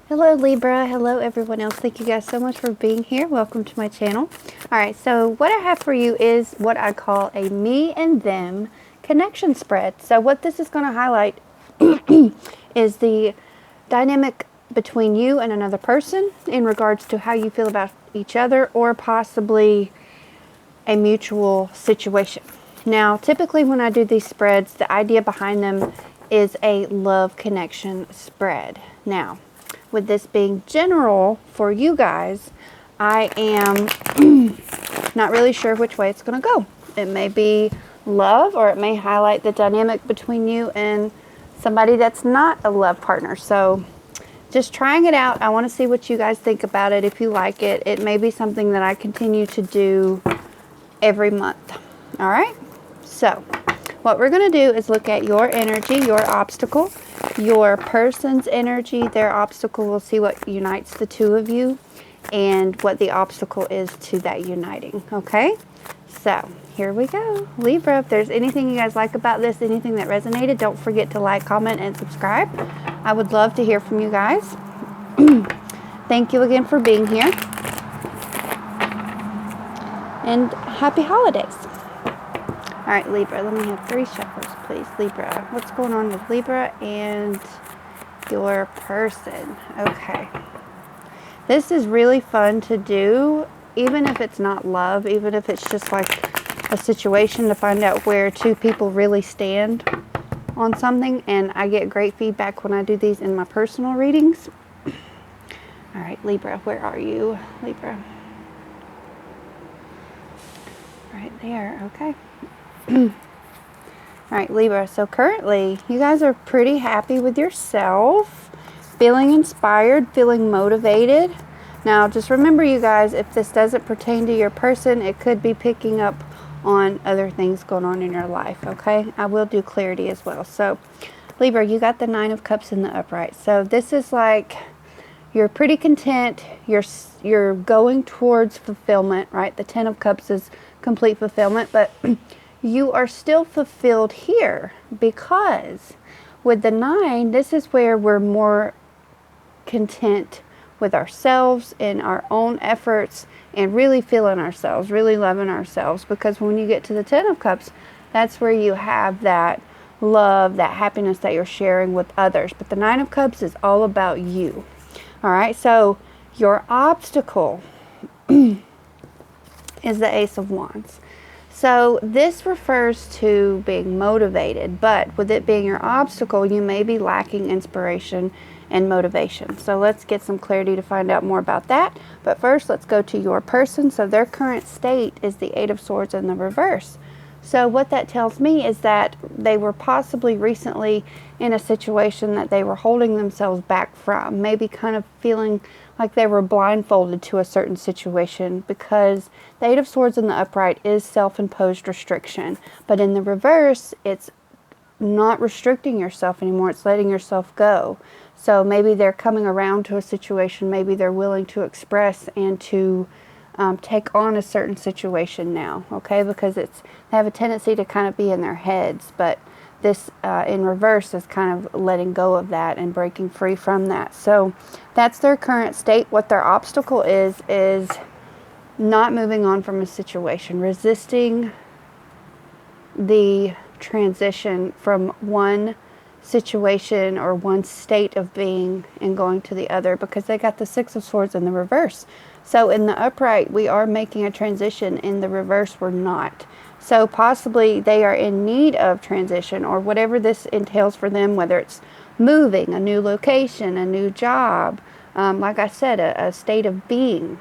Hello Libra, hello everyone else. Thank you guys so much for being here. Welcome to my channel. Alright, so what I have for you is what I call a me and them connection spread. So what this is going to highlight is the dynamic between you and another person in regards to how you feel about each other or possibly a mutual situation. Now, typically when I do these spreads, the idea behind them is a love connection spread. Now, with this being general for you guys, I am not really sure which way it's going to go. It may be love, or it may highlight the dynamic between you and somebody that's not a love partner. So just trying it out. I want to see what you guys think about it. If you like it, it may be something that I continue to do every month. All right. So what we're going to do is look at your energy, your obstacle, your person's energy, their obstacle. We'll see what unites the two of you and what the obstacle is to that uniting. Okay. So here we go. Libra, if there's anything you guys like about this, anything that resonated, don't forget to like, comment, and subscribe. I would love to hear from you guys. Thank you again for being here. And happy holidays. All right, Libra, let me have 3 shuffles, please. Libra, what's going on with Libra and your person? Okay. This is really fun to do, even if it's not love, even if it's just like a situation to find out where two people really stand on something. And I get great feedback when I do these in my personal readings. All right, Libra, where are you? Libra. Right there, okay. All right, Libra, so currently you guys are pretty happy with yourself, feeling inspired, feeling motivated. Now, just remember, you guys, if this doesn't pertain to your person, it could be picking up on other things going on in your life, okay? I will do clarity as well. So, Libra, you got the 9 of Cups in the upright. So this is like you're pretty content. You're going towards fulfillment, right? The 10 of Cups is complete fulfillment, but you are still fulfilled here because with the 9, this is where we're more content with ourselves and our own efforts and really feeling ourselves, really loving ourselves. Because when you get to the 10 of Cups, that's where you have that love, that happiness that you're sharing with others. But the 9 of Cups is all about you. All right, so your obstacle is the Ace of Wands. So this refers to being motivated, but with it being your obstacle, you may be lacking inspiration and motivation. So let's get some clarity to find out more about that. But first, let's go to your person. So their current state is the 8 of Swords in the reverse. So what that tells me is that they were possibly recently in a situation that they were holding themselves back from, maybe kind of feeling like they were blindfolded to a certain situation, because the 8 of Swords in the upright is self-imposed restriction. But in the reverse, it's not restricting yourself anymore. It's letting yourself go. So maybe they're coming around to a situation. Maybe they're willing to express and to take on a certain situation now, okay? Because they have a tendency to kind of be in their heads, but this in reverse is kind of letting go of that and breaking free from that. So that's their current state. What their obstacle is not moving on from a situation, resisting the transition from one situation or one state of being and going to the other, because they got the 6 of Swords in the reverse. So in the upright, we are making a transition. In the reverse, we're not. So possibly they are in need of transition, or whatever this entails for them, whether it's moving, a new location, a new job, like I said, a state of being,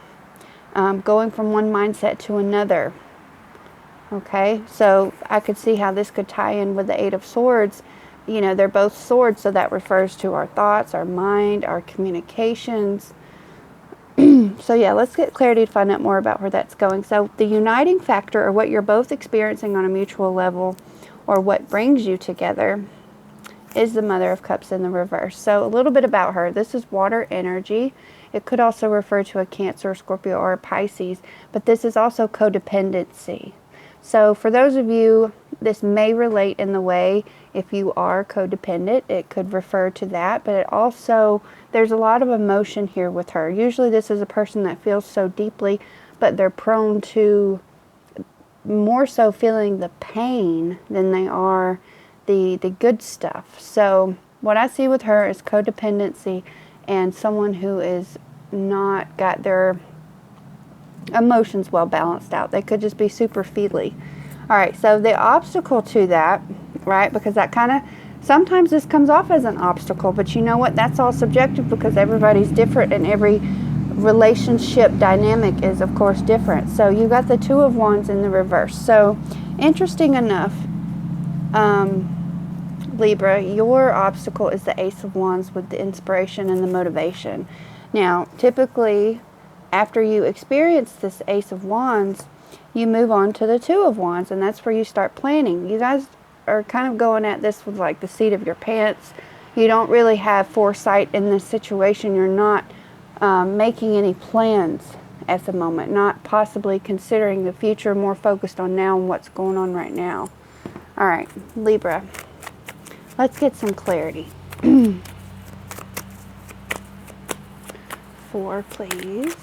going from one mindset to another. Okay, so I could see how this could tie in with the 8 of Swords. You know, they're both swords, so that refers to our thoughts, our mind, our communications. So yeah, let's get clarity to find out more about where that's going. So the uniting factor, or what you're both experiencing on a mutual level, or what brings you together, is the Mother of Cups in the reverse. So a little bit about her. This is water energy. It could also refer to a Cancer, Scorpio, or a Pisces, but this is also codependency. So for those of you, this may relate in the way If you are codependent, it could refer to that, but it also, there's a lot of emotion here with her. Usually this is a person that feels so deeply, but they're prone to more so feeling the pain than they are the good stuff. So what I see with her is codependency and someone who is not got their emotions well balanced out. They could just be super feely. All right, so the obstacle to that, right, because that kind of, sometimes this comes off as an obstacle, but you know what, that's all subjective because everybody's different and every relationship dynamic is of course different. So you got the Two of Wands in the reverse. So interesting enough, Libra, your obstacle is the Ace of Wands with the inspiration and the motivation. Now, typically, after you experience this Ace of Wands, you move on to the Two of Wands, and that's where you start planning. You guys are kind of going at this with like the seat of your pants. You don't really have foresight in this situation. You're not making any plans at the moment, not possibly considering the future, more focused on now and what's going on right now. All right, Libra, let's get some clarity. 4, please.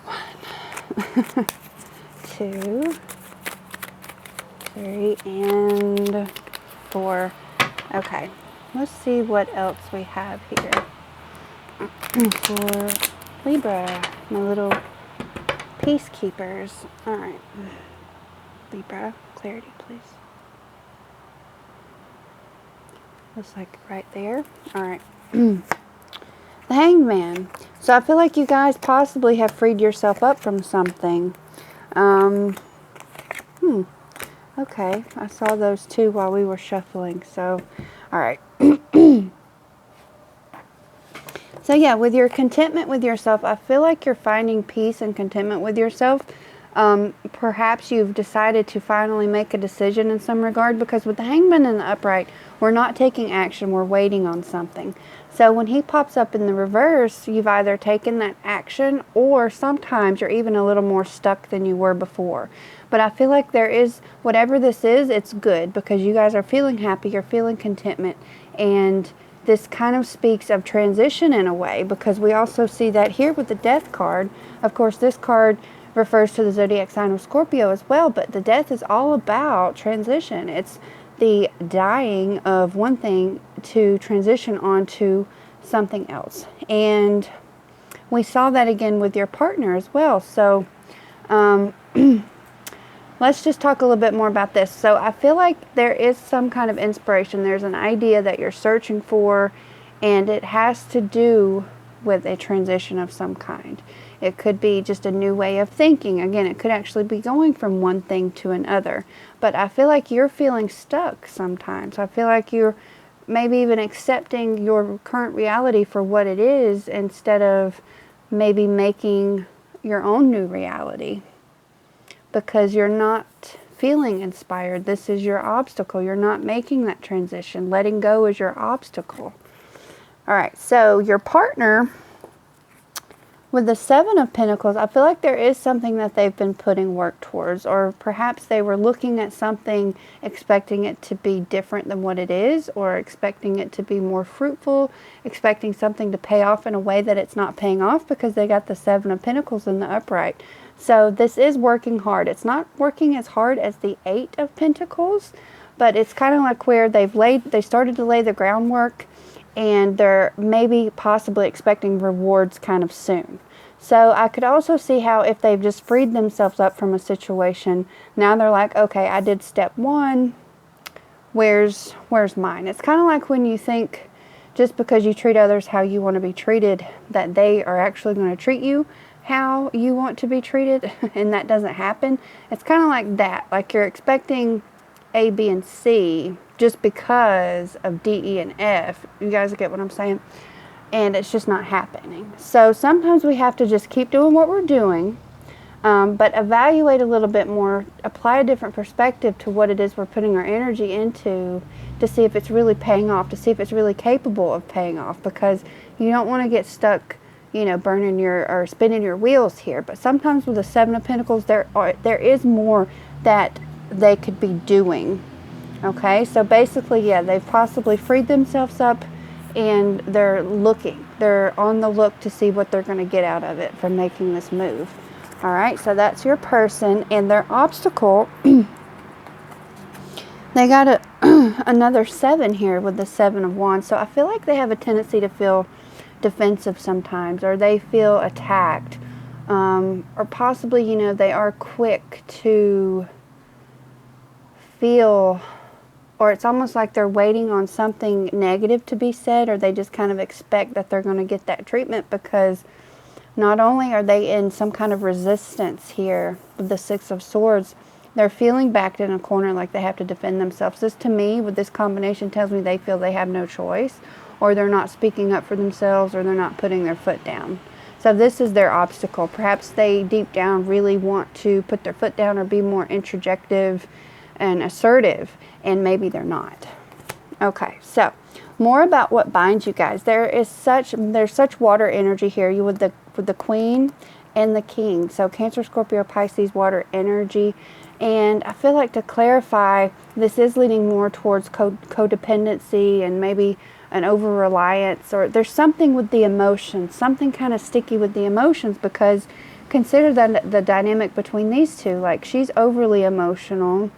1, 2, 3, and 4. Okay, let's see what else we have here. For Libra, my little peacekeepers. All right, Libra, clarity, please. Looks like right there. All right. The Hanged Man. So I feel like you guys possibly have freed yourself up from something. Okay, I saw those two while we were shuffling. So, all right. So yeah, with your contentment with yourself, I feel like you're finding peace and contentment with yourself. Perhaps you've decided to finally make a decision in some regard, because with the Hangman in the upright, we're not taking action, we're waiting on something. So when he pops up in the reverse, you've either taken that action, or sometimes you're even a little more stuck than you were before. But I feel like there is, whatever this is, it's good, because you guys are feeling happy, you're feeling contentment, and this kind of speaks of transition in a way, because we also see that here with the Death card. Of course, this card refers to the zodiac sign of Scorpio as well, but the Death is all about transition. It's the dying of one thing to transition onto something else. And we saw that again with your partner as well. So let's just talk a little bit more about this. So I feel like there is some kind of inspiration. There's an idea that you're searching for, and it has to do with a transition of some kind. It could be just a new way of thinking. Again, it could actually be going from one thing to another. But I feel like you're feeling stuck sometimes. I feel like you're maybe even accepting your current reality for what it is, instead of maybe making your own new reality, because you're not feeling inspired. This is your obstacle. You're not making that transition. Letting go is your obstacle. All right, so your partner, with the Seven of Pentacles, I feel like there is something that they've been putting work towards, or perhaps they were looking at something expecting it to be different than what it is, or expecting it to be more fruitful, expecting something to pay off in a way that it's not paying off, because they got the Seven of Pentacles in the upright. So this is working hard. It's not working as hard as the Eight of Pentacles, but it's kind of like where they started to lay the groundwork, and they're maybe possibly expecting rewards kind of soon. So I could also see how if they've just freed themselves up from a situation, now they're like, okay, I did step one, where's mine? It's kind of like when you think just because you treat others how you want to be treated, that they are actually going to treat you how you want to be treated, and that doesn't happen. It's kind of like that, like you're expecting A, B, and C just because of D, E, and F. You guys get what I'm saying? And it's just not happening. So sometimes we have to just keep doing what we're doing, but evaluate a little bit more, apply a different perspective to what it is we're putting our energy into, to see if it's really paying off, to see if it's really capable of paying off, because you don't want to get stuck, you know, burning or spinning your wheels here. But sometimes with the Seven of Pentacles, there is more that they could be doing Okay, so basically, yeah, they've possibly freed themselves up and they're looking. They're on the look to see what they're going to get out of it from making this move. All right, so that's your person, and their obstacle, they got another 7 here with the 7 of Wands. So I feel like they have a tendency to feel defensive sometimes, or they feel attacked, or possibly, you know, they are quick to feel, or it's almost like they're waiting on something negative to be said, or they just kind of expect that they're going to get that treatment, because not only are they in some kind of resistance here with the 6 of Swords, they're feeling backed in a corner like they have to defend themselves. This, to me, with this combination, tells me they feel they have no choice, or they're not speaking up for themselves, or they're not putting their foot down. So this is their obstacle. Perhaps they deep down really want to put their foot down or be more introjective and assertive, and maybe they're not. Okay, so more about what binds you guys. There's such water energy here. You with the Queen and the King. So Cancer, Scorpio, Pisces, water energy. And I feel like, to clarify, this is leaning more towards codependency and maybe an over-reliance, or there's something with the emotions, something kind of sticky with the emotions, because consider the dynamic between these two. Like, she's overly emotional,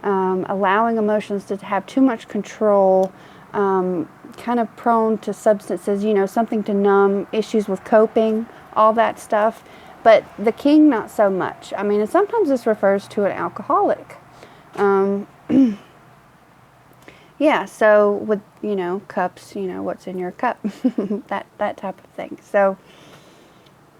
allowing emotions to have too much control, kind of prone to substances, you know, something to numb, issues with coping, all that stuff. But the King, not so much. I mean, and sometimes this refers to an alcoholic. Yeah, so with, you know, cups, you know, what's in your cup, that type of thing. So,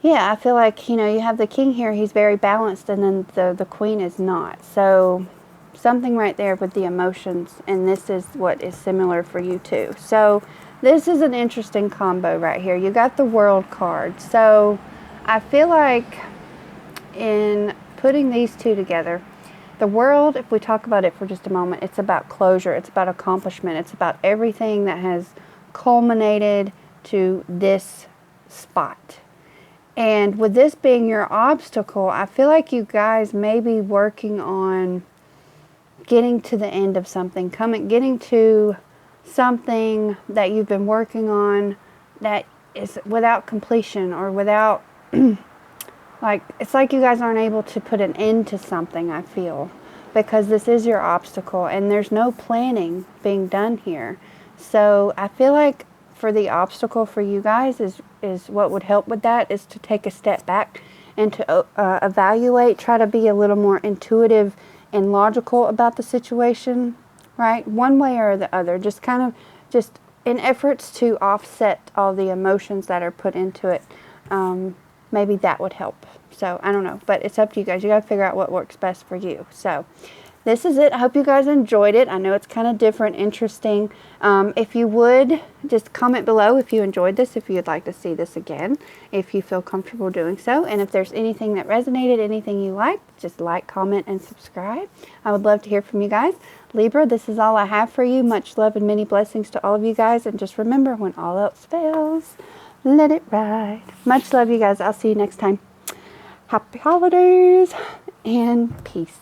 yeah, I feel like, you know, you have the King here, he's very balanced, and then the Queen is not. So something right there with the emotions, and this is what is similar for you too. So this is an interesting combo right here. You got the World card. So I feel like in putting these two together, the World, if we talk about it for just a moment, it's about closure, it's about accomplishment, it's about everything that has culminated to this spot. And with this being your obstacle, I feel like you guys may be working on getting to the end of something, getting to something that you've been working on that is without completion, or without, like, it's like you guys aren't able to put an end to something, I feel, because this is your obstacle, and there's no planning being done here. So I feel like for the obstacle for you guys is what would help with that is to take a step back and to evaluate, try to be a little more intuitive and logical about the situation, right? One way or the other, just kind of, just in efforts to offset all the emotions that are put into it. Maybe that would help. So I don't know, but it's up to you guys. You got to figure out what works best for you. So this is it. I hope you guys enjoyed it. I know it's kind of different, interesting. If you would, just comment below if you enjoyed this, if you'd like to see this again, if you feel comfortable doing so. And if there's anything that resonated, anything you liked, just like, comment, and subscribe. I would love to hear from you guys. Libra, this is all I have for you. Much love and many blessings to all of you guys. And just remember, when all else fails, let it ride. Much love, you guys. I'll see you next time. Happy holidays and peace.